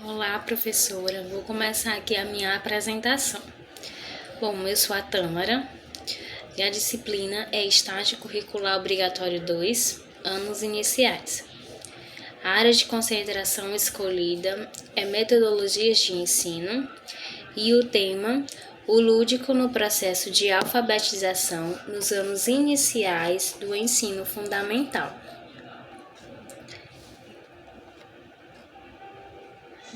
Olá, professora. Vou começar aqui a minha apresentação. Bom, eu sou a Tâmara e a disciplina é Estágio Curricular Obrigatório 2, anos iniciais. A área de concentração escolhida é Metodologias de Ensino e o tema o lúdico no processo de alfabetização nos anos iniciais do ensino fundamental.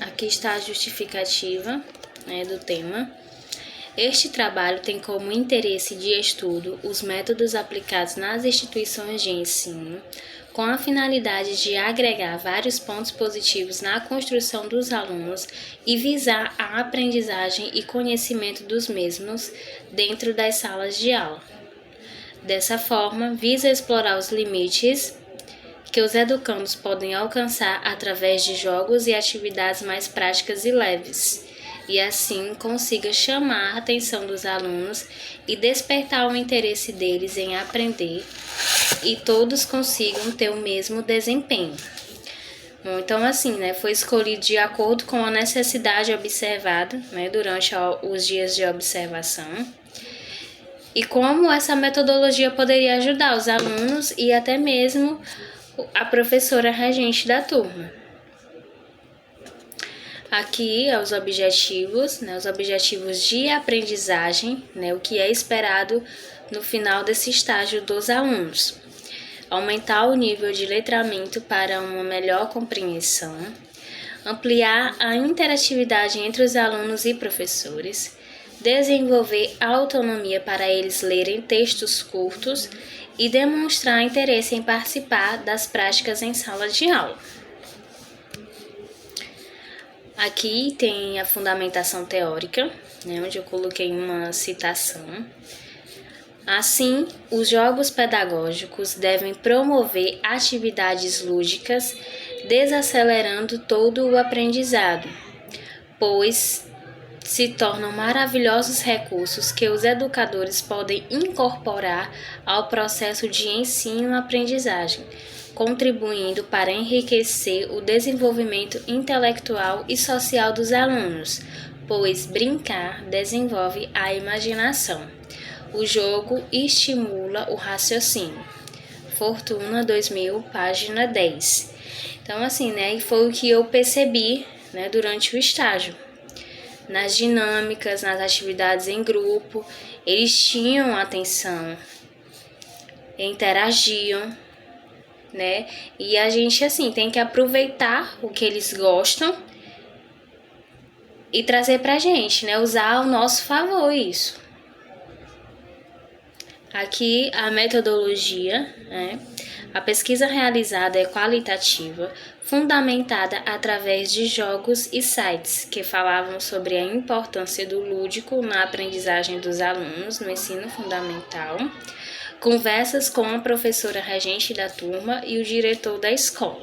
Aqui está a justificativa, do tema. Este trabalho tem como interesse de estudo os métodos aplicados nas instituições de ensino, com a finalidade de agregar vários pontos positivos na construção dos alunos e visar a aprendizagem e conhecimento dos mesmos dentro das salas de aula. Dessa forma, visa explorar os limites que os educandos podem alcançar através de jogos e atividades mais práticas e leves, e assim consiga chamar a atenção dos alunos e despertar o interesse deles em aprender e todos consigam ter o mesmo desempenho. Bom, então foi escolhido de acordo com a necessidade observada, durante os dias de observação, e como essa metodologia poderia ajudar os alunos e até mesmo a professora regente da turma. Aqui os objetivos, os objetivos de aprendizagem, o que é esperado no final desse estágio dos alunos. Aumentar o nível de letramento para uma melhor compreensão, ampliar a interatividade entre os alunos e professores, desenvolver autonomia para eles lerem textos curtos e demonstrar interesse em participar das práticas em sala de aula. Aqui tem a fundamentação teórica, onde eu coloquei uma citação. Assim, os jogos pedagógicos devem promover atividades lúdicas, desacelerando todo o aprendizado, pois se tornam maravilhosos recursos que os educadores podem incorporar ao processo de ensino-aprendizagem, contribuindo para enriquecer o desenvolvimento intelectual e social dos alunos, pois brincar desenvolve a imaginação. O jogo estimula o raciocínio. Fortuna 2000, página 10. Então, e foi o que eu percebi, durante o estágio. Nas dinâmicas, nas atividades em grupo, eles tinham atenção, interagiam, E a gente, tem que aproveitar o que eles gostam e trazer pra gente, Usar ao nosso favor isso. Aqui a metodologia, A pesquisa realizada é qualitativa, fundamentada através de jogos e sites que falavam sobre a importância do lúdico na aprendizagem dos alunos no ensino fundamental, conversas com a professora regente da turma e o diretor da escola.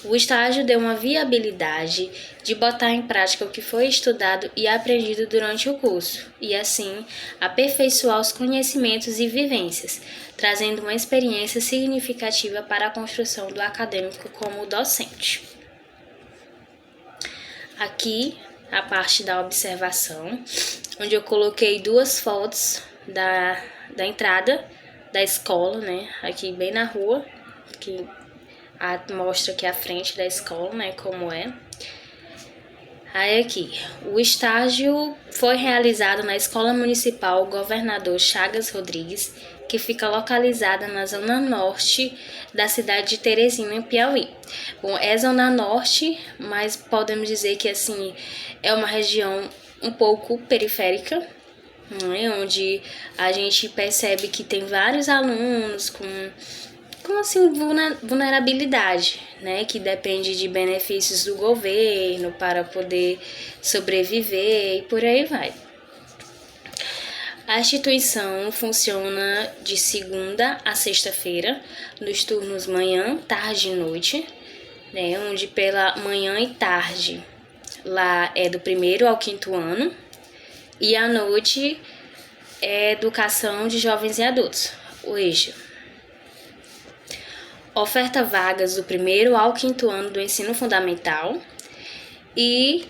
O estágio deu uma viabilidade de botar em prática o que foi estudado e aprendido durante o curso, e assim aperfeiçoar os conhecimentos e vivências, trazendo uma experiência significativa para a construção do acadêmico como docente. Aqui a parte da observação, onde eu coloquei 2 fotos da entrada da escola, aqui bem na rua, que mostra aqui a frente da escola, como é. Aí aqui, o estágio foi realizado na Escola Municipal Governador Chagas Rodrigues, que fica localizada na zona norte da cidade de Teresina, em Piauí. Bom, é zona norte, mas podemos dizer que é uma região um pouco periférica, onde a gente percebe que tem vários alunos com vulnerabilidade, que depende de benefícios do governo para poder sobreviver e por aí vai. A instituição funciona de segunda a sexta-feira, nos turnos manhã, tarde e noite, onde pela manhã e tarde lá é do 1º ao 5º ano e à noite é educação de jovens e adultos, o eixo. Oferta vagas do 1º ao 5º ano do ensino fundamental e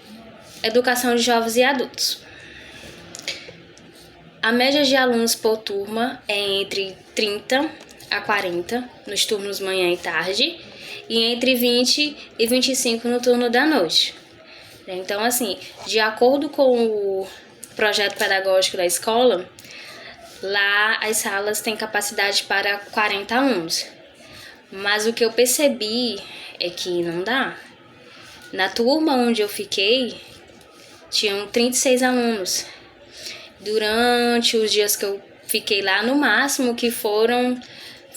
educação de jovens e adultos. A média de alunos por turma é entre 30 a 40 nos turnos manhã e tarde e entre 20 e 25 no turno da noite. Então, assim, de acordo com o projeto pedagógico da escola, lá as salas têm capacidade para 40 alunos. Mas o que eu percebi é que não dá. Na turma onde eu fiquei, tinham 36 alunos. Durante os dias que eu fiquei lá, no máximo que foram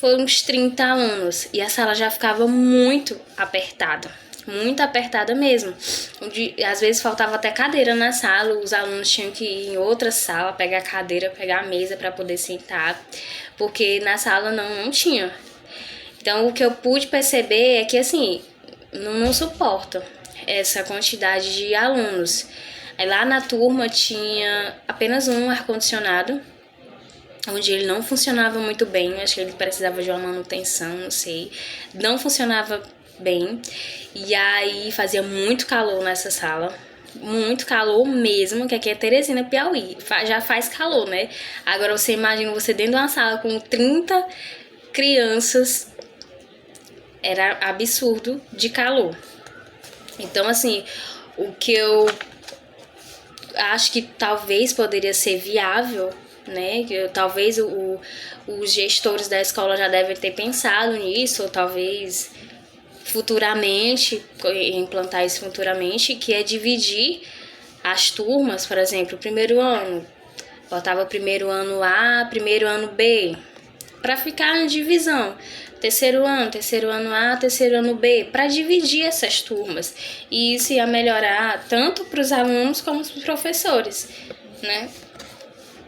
uns 30 alunos. E a sala já ficava muito apertada mesmo. Onde, às vezes faltava até cadeira na sala, os alunos tinham que ir em outra sala, pegar a cadeira, pegar a mesa para poder sentar, porque na sala não tinha. Então, o que eu pude perceber é que, assim, não suporta essa quantidade de alunos. Aí lá na turma tinha apenas um ar-condicionado, onde ele não funcionava muito bem, acho que ele precisava de uma manutenção, não sei. Não funcionava bem, e aí fazia muito calor nessa sala. Muito calor mesmo, que aqui é Teresina, Piauí. Já faz calor, né? Agora você imagina você dentro de uma sala com 30 crianças, era absurdo de calor. Então, assim, o que eu acho que talvez poderia ser viável, né? Que talvez os gestores da escola já devem ter pensado nisso, ou talvez futuramente, implantar isso futuramente, que é dividir as turmas, por exemplo, o primeiro ano, botava primeiro ano A, primeiro ano B, para ficar em divisão. Terceiro ano A, terceiro ano B, para dividir essas turmas. E isso ia melhorar tanto para os alunos como para os professores, né?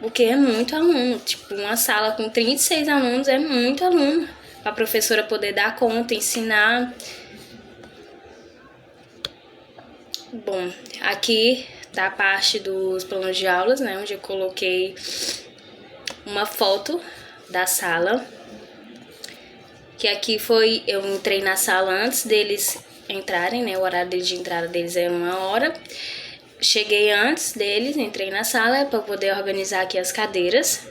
Porque é muito aluno. Tipo, uma sala com 36 alunos é muito aluno. Para a professora poder dar conta, ensinar. Bom, aqui tá a parte dos planos de aulas, né? Onde eu coloquei uma foto da sala. Que aqui foi, eu entrei na sala antes deles entrarem, né? O horário de entrada deles era 1 hora. Cheguei antes deles, entrei na sala para poder organizar aqui as cadeiras,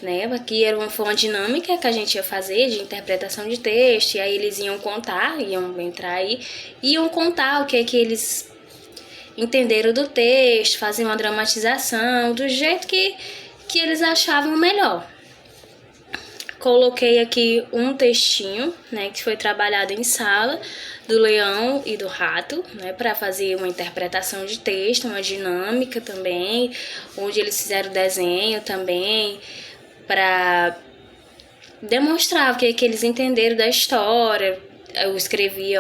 né? Aqui foi uma dinâmica que a gente ia fazer de interpretação de texto, e aí eles iam contar, iam entrar aí, iam contar o que é que eles entenderam do texto, fazer uma dramatização do jeito que eles achavam melhor. Coloquei aqui um textinho, né, que foi trabalhado em sala, do leão e do rato, né, para fazer uma interpretação de texto, uma dinâmica também, onde eles fizeram desenho também, para demonstrar o que eles entenderam da história. Eu escrevi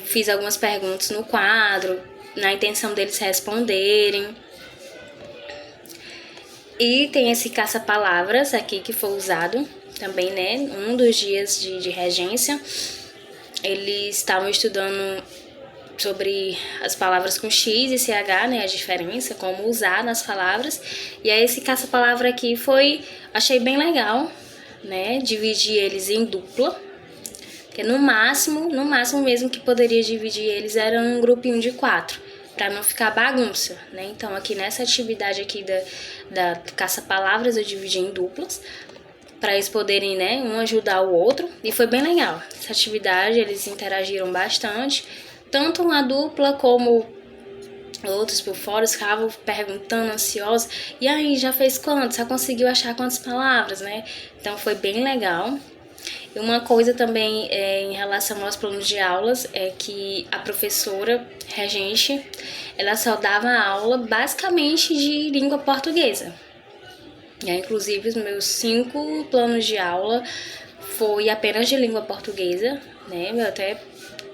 fiz algumas perguntas no quadro, na intenção deles responderem. E tem esse caça-palavras aqui que foi usado também, né? Um dos dias de regência. Eles estavam estudando sobre as palavras com X e CH, né? A diferença, como usar nas palavras. E aí esse caça-palavra aqui achei bem legal, né? Dividir eles em dupla. Porque no máximo mesmo que poderia dividir eles era um grupinho de 4. Para não ficar bagunça, né? Então, aqui nessa atividade aqui da caça-palavras, eu dividi em duplas, para eles poderem, né, um ajudar o outro, e foi bem legal. Essa atividade, eles interagiram bastante, tanto uma dupla como outros por fora, ficavam perguntando, ansiosos, e aí, já fez quanto? Já conseguiu achar quantas palavras, né? Então, foi bem legal. E uma coisa também em relação aos planos de aulas é que a professora regente, ela só dava aula basicamente de língua portuguesa. Inclusive, os meus 5 planos de aula foi apenas de língua portuguesa, né? Eu até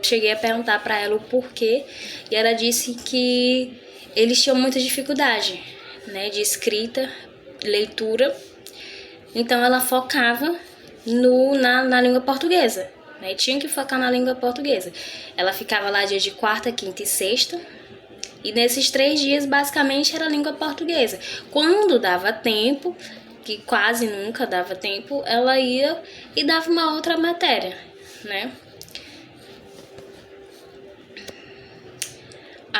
cheguei a perguntar para ela o porquê, e ela disse que eles tinham muita dificuldade, né, de escrita, leitura. Então, ela focava na língua portuguesa, né? Tinha que focar na língua portuguesa. Ela ficava lá dia de quarta, quinta e sexta, e nesses 3 dias basicamente era língua portuguesa. Quando dava tempo, que quase nunca dava tempo, ela ia e dava uma outra matéria, né?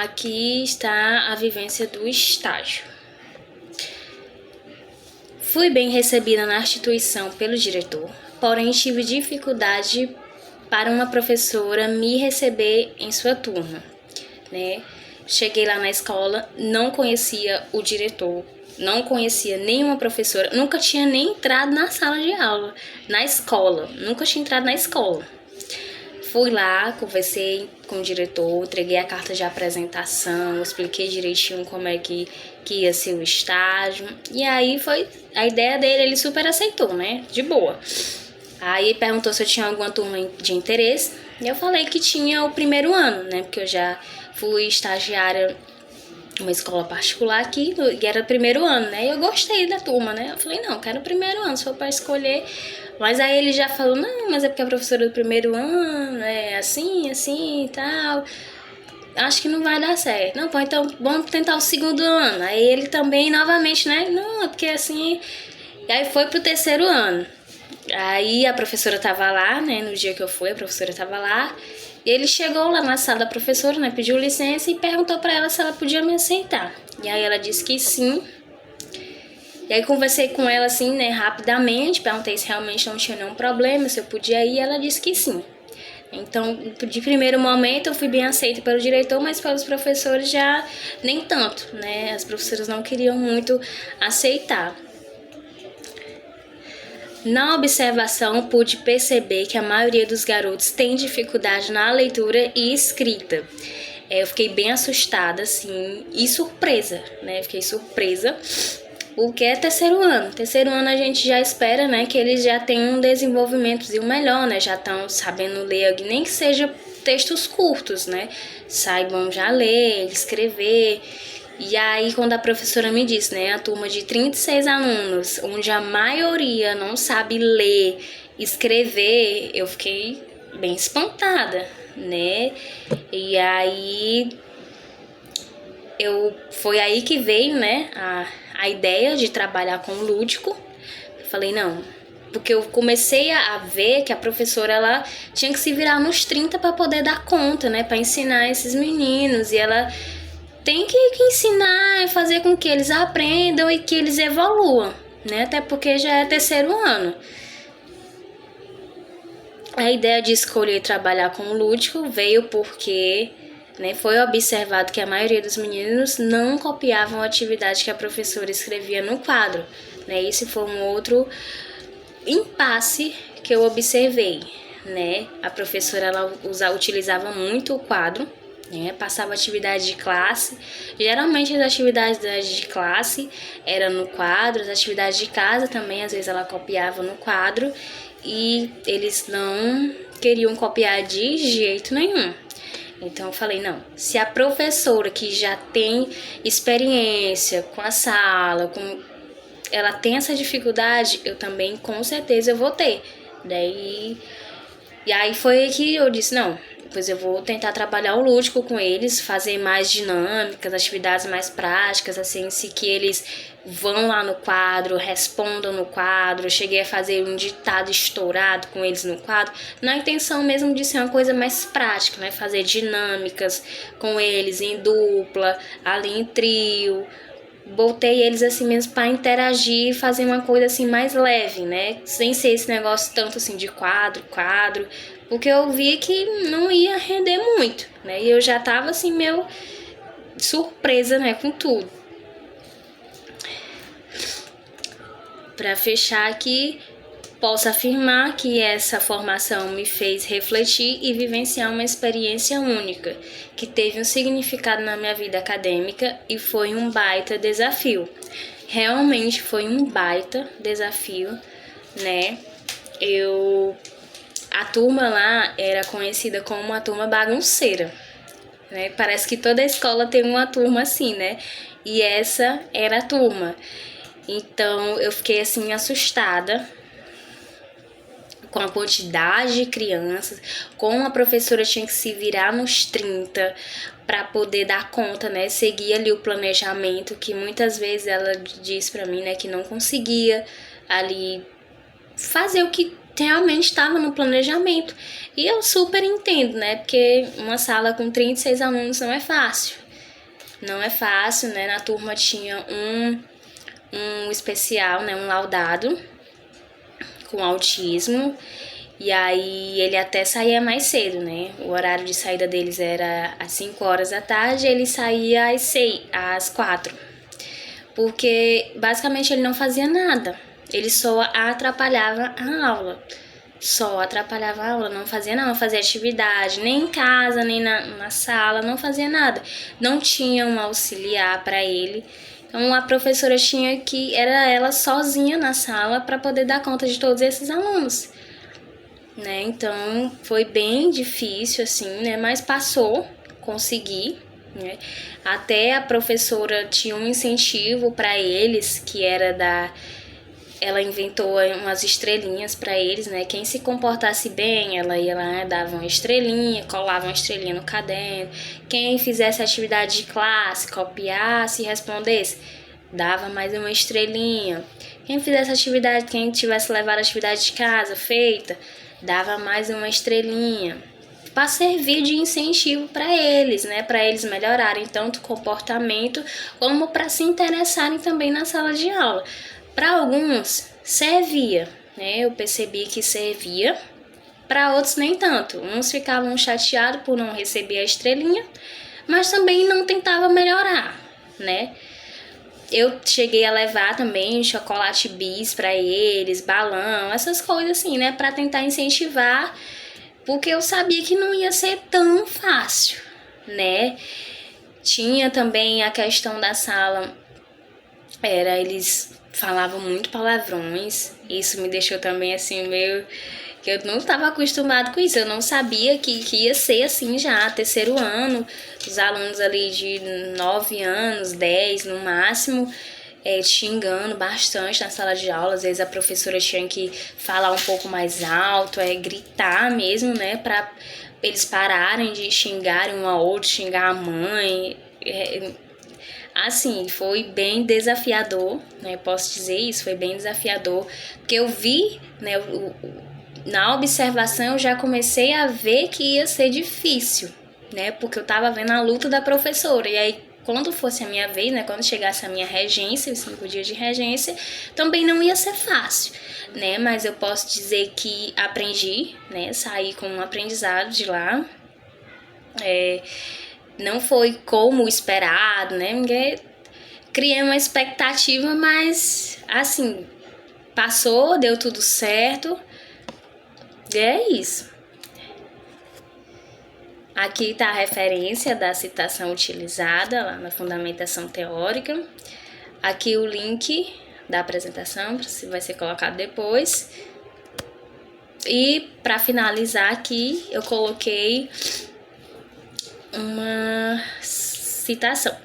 aqui está a vivência do estágio. Fui bem recebida na instituição pelo diretor, porém tive dificuldade para uma professora me receber em sua turma, né? Cheguei lá na escola, não conhecia o diretor, não conhecia nenhuma professora, nunca tinha nem entrado na sala de aula, na escola, nunca tinha entrado na escola. Fui lá, conversei com o diretor, entreguei a carta de apresentação, expliquei direitinho como é que ia ser o estágio. E aí foi a ideia dele, ele super aceitou, né? De boa. Aí perguntou se eu tinha alguma turma de interesse. E eu falei que tinha o primeiro ano, né? Porque eu já fui estagiária numa escola particular aqui, e era o primeiro ano, né? E eu gostei da turma, né? Eu falei, não, quero o primeiro ano, se for pra escolher. Mas aí ele já falou, não, mas é porque a professora do primeiro ano é assim e tal. Acho que não vai dar certo. Não, pô, então vamos tentar o segundo ano. Aí ele também, novamente, né? Não, é porque assim... E aí foi pro terceiro ano. Aí a professora tava lá, né? No dia que eu fui, a professora tava lá. E ele chegou lá na sala da professora, né? Pediu licença e perguntou pra ela se ela podia me aceitar. E aí ela disse que sim. E aí conversei com ela assim, né, rapidamente, perguntei se realmente não tinha nenhum problema, se eu podia ir, e ela disse que sim. Então, de primeiro momento eu fui bem aceita pelo diretor, mas pelos professores já nem tanto, né? As professoras não queriam muito aceitar. Na observação, pude perceber que a maioria dos garotos tem dificuldade na leitura e escrita. Eu fiquei bem assustada, assim, e surpresa, né? Fiquei surpresa, porque é terceiro ano. Terceiro ano a gente já espera, né, que eles já tenham um desenvolvimentozinho melhor, né? Já estão sabendo ler, nem que seja textos curtos, né? Saibam já ler, escrever. E aí, quando a professora me disse, né, a turma de 36 alunos, onde a maioria não sabe ler, escrever, eu fiquei bem espantada, né? E aí, foi aí que veio, né, a ideia de trabalhar com o lúdico. Eu falei, não, porque eu comecei a ver que a professora, ela tinha que se virar nos 30 para poder dar conta, né, para ensinar esses meninos, e ela tem que ensinar e fazer com que eles aprendam e que eles evoluam, né? Até porque já é terceiro ano. A ideia de escolher trabalhar com o lúdico veio porque, né, foi observado que a maioria dos meninos não copiavam a atividade que a professora escrevia no quadro, né? Esse foi um outro impasse que eu observei, né? A professora, ela utilizava muito o quadro, né? Passava atividade de classe. Geralmente as atividades de classe eram no quadro, as atividades de casa também, às vezes ela copiava no quadro, e eles não queriam copiar de jeito nenhum. Então eu falei, não, se a professora que já tem experiência com a sala, ela tem essa dificuldade, eu também com certeza eu vou ter. E aí foi que eu disse, não, depois eu vou tentar trabalhar o lúdico com eles, fazer mais dinâmicas, atividades mais práticas, assim, se que eles vão lá no quadro, respondam no quadro. Eu cheguei a fazer um ditado estourado com eles no quadro, na intenção mesmo de ser uma coisa mais prática, né? Fazer dinâmicas com eles em dupla, ali em trio. Botei eles assim mesmo para interagir e fazer uma coisa assim mais leve, né? Sem ser esse negócio tanto assim de quadro, porque eu vi que não ia render muito, né? E eu já tava assim meio surpresa, né, com tudo. Para fechar aqui, posso afirmar que essa formação me fez refletir e vivenciar uma experiência única, que teve um significado na minha vida acadêmica e foi um baita desafio. Realmente foi um baita desafio, né? A turma lá era conhecida como uma turma bagunceira, né? Parece que toda escola tem uma turma assim, né? E essa era a turma. Então eu fiquei assim assustada com a quantidade de crianças, como a professora tinha que se virar nos 30 para poder dar conta, né, seguir ali o planejamento, que muitas vezes ela diz para mim, né, que não conseguia ali fazer o que realmente estava no planejamento. E eu super entendo, né, porque uma sala com 36 alunos não é fácil. não é fácil, né? Na turma tinha um especial, né? Um laudado com autismo. E aí ele até saía mais cedo, né? O horário de saída deles era às 5 horas da tarde, ele saía às 4. Porque basicamente ele não fazia nada. Ele só atrapalhava a aula. Só atrapalhava a aula, não fazia nada, não fazia atividade, nem em casa, nem na sala, não fazia nada. Não tinha um auxiliar para ele. Então a professora era ela sozinha na sala para poder dar conta de todos esses alunos, né? Então foi bem difícil assim, né? Mas passou, consegui, né? Até a professora tinha um incentivo para eles, que era ela inventou umas estrelinhas para eles, né? Quem se comportasse bem, ela ia lá, dava uma estrelinha, colava uma estrelinha no caderno. Quem fizesse atividade de classe, copiasse e respondesse, dava mais uma estrelinha. Quem fizesse atividade, quem tivesse levado a atividade de casa feita, dava mais uma estrelinha. Para servir de incentivo para eles, né? Para eles melhorarem tanto o comportamento como para se interessarem também na sala de aula. Para alguns servia, né? Eu percebi que servia. Para outros nem tanto. Uns ficavam chateados por não receber a estrelinha, mas também não tentava melhorar, né? Eu cheguei a levar também chocolate bis para eles, balão, essas coisas assim, né? Para tentar incentivar, porque eu sabia que não ia ser tão fácil, né? Tinha também a questão da sala, eles falavam muito palavrões, isso me deixou também assim meio... que eu não estava acostumado com isso, eu não sabia que ia ser assim já, terceiro ano, os alunos ali de 9 anos, 10 no máximo, xingando bastante na sala de aula. Às vezes a professora tinha que falar um pouco mais alto, gritar mesmo, né, para eles pararem de xingarem um ao outro, xingar a mãe. Assim, foi bem desafiador, né, posso dizer isso, foi bem desafiador, porque eu vi, né, na observação eu já comecei a ver que ia ser difícil, né? Porque eu tava vendo a luta da professora. E aí, quando fosse a minha vez, né? Quando chegasse a minha regência, os 5 dias de regência, também não ia ser fácil, né? Mas eu posso dizer que aprendi, né? Saí com um aprendizado de lá. Não foi como esperado, né? Criei uma expectativa, mas assim, passou, deu tudo certo. E é isso. Aqui está a referência da citação utilizada lá na fundamentação teórica. Aqui o link da apresentação, vai ser colocado depois. E para finalizar aqui, eu coloquei uma citação.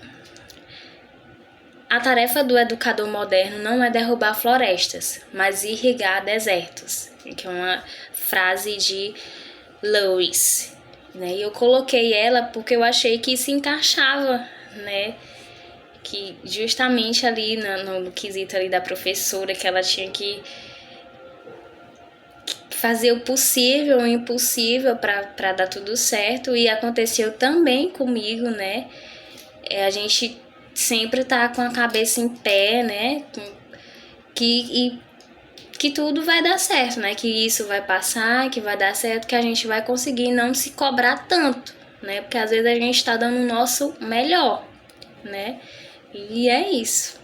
A tarefa do educador moderno não é derrubar florestas, mas irrigar desertos, que é uma frase de Lewis, né? E eu coloquei ela porque eu achei que se encaixava, né? Que justamente ali no quesito ali da professora, que ela tinha que fazer o possível e o impossível para dar tudo certo, e aconteceu também comigo, né? A gente sempre tá com a cabeça em pé, né? Que tudo vai dar certo, né? Que isso vai passar, que vai dar certo, que a gente vai conseguir não se cobrar tanto, né? Porque às vezes a gente tá dando o nosso melhor, né? E é isso.